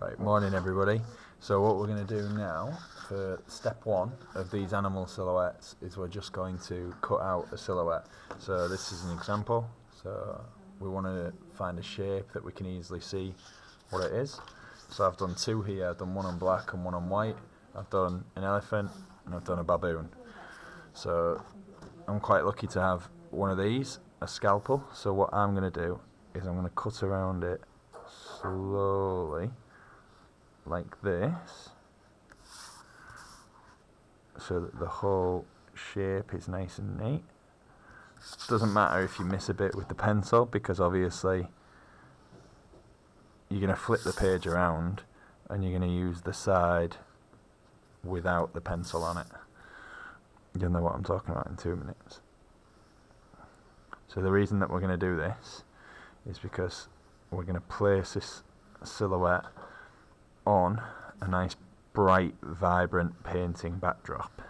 Right, morning everybody. So what we're going to do now for step one of these animal silhouettes is we're just going to cut out a silhouette. So this is an example. So we want to find a shape that we can easily see what it is. So I've done two here. I've done one on black and one on white. I've done an elephant and I've done a baboon. So I'm quite lucky to have one of these, a scalpel. So what I'm going to do is I'm going to cut around it slowly like this, so that the whole shape is nice and neat. Doesn't matter if you miss a bit with the pencil, because obviously you're going to flip the page around and you're going to use the side without the pencil on it. You'll know what I'm talking about in 2 minutes. So the reason that we're going to do this is because we're going to place this silhouette on a nice bright vibrant painting backdrop.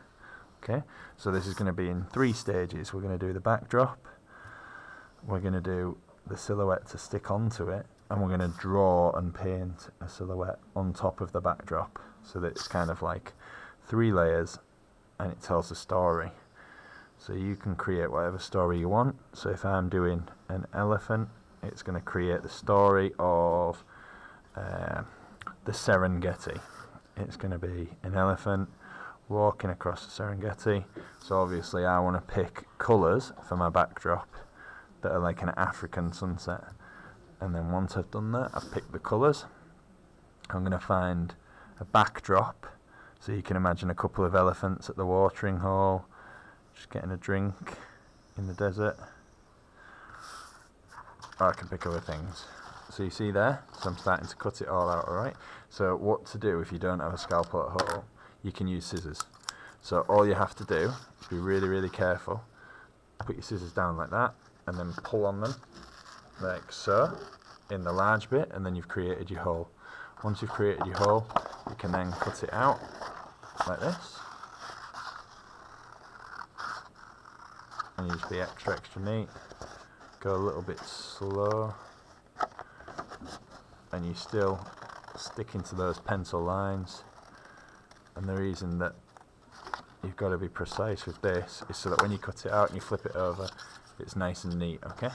Okay, so this is going to be in 3 stages. We're going to do the backdrop, we're going to do the silhouette to stick onto it, and we're going to draw and paint a silhouette on top of the backdrop, so that it's kind of like 3 layers and it tells a story. So you can create whatever story you want. So if I'm doing an elephant, it's going to create the story of the Serengeti. It's going to be an elephant walking across the Serengeti. So obviously I want to pick colours for my backdrop that are like an African sunset. And then once I've done that, I've picked the colours. I'm going to find a backdrop. So you can imagine a couple of elephants at the watering hole, just getting a drink in the desert. Or I can pick other things. So you see there, so I'm starting to cut it all out, alright? So what to do if you don't have a scalpel at home, you can use scissors. So all you have to do is be really, really careful. Put your scissors down like that, and then pull on them, like so, in the large bit, and then you've created your hole. Once you've created your hole, you can then cut it out, like this. And you just be extra neat. Go a little bit slow. And you still stick into those pencil lines. And the reason that you've got to be precise with this is so that when you cut it out and you flip it over, it's nice and neat, okay?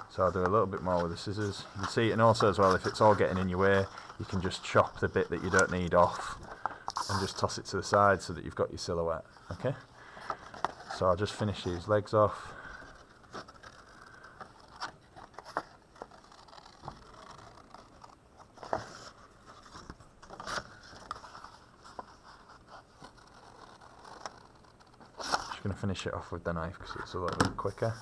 So I'll do a little bit more with the scissors. You can see, and also as well, if it's all getting in your way, you can just chop the bit that you don't need off and just toss it to the side so that you've got your silhouette, okay? So I'll just finish these legs off. Just going to finish it off with the knife because it's a little bit quicker.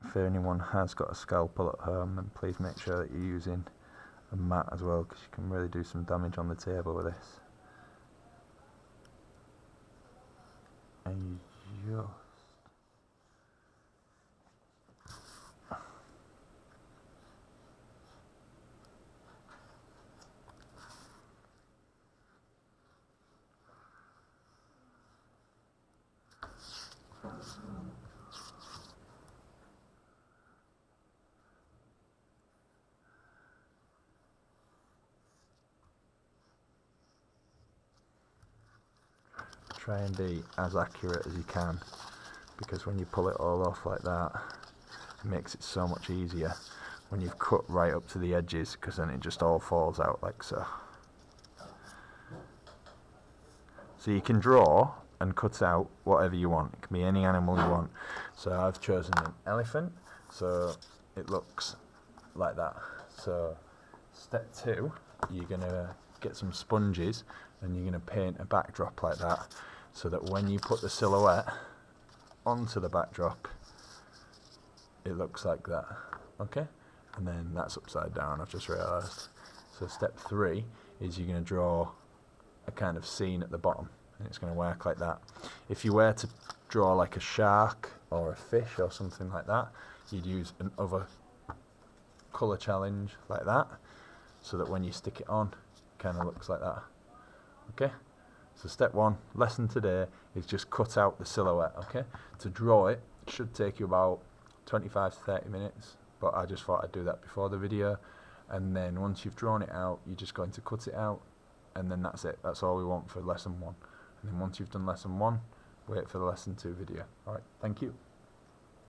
If anyone has got a scalpel at home, then please make sure that you're using a mat as well, because you can really do some damage on the table with this. And you just try and be as accurate as you can, because when you pull it all off like that, it makes it so much easier when you've cut right up to the edges, because then it just all falls out like so. So you can draw and cut out whatever you want. It can be any animal you want. So I've chosen an elephant, so it looks like that. So step 2, you're going to get some sponges and you're going to paint a backdrop like that, so that when you put the silhouette onto the backdrop, it looks like that, okay? And then that's upside down, I've just realised. So step 3 is you're going to draw a kind of scene at the bottom, and it's going to work like that. If you were to draw like a shark or a fish or something like that, you'd use another colour challenge like that, so that when you stick it on, it kind of looks like that, okay? So step 1, lesson today, is just cut out the silhouette, okay? To draw it should take you about 25 to 30 minutes, but I just thought I'd do that before the video. And then once you've drawn it out, you're just going to cut it out, and then that's it. That's all we want for lesson 1. And then once you've done lesson 1, wait for the lesson 2 video. Alright, thank you.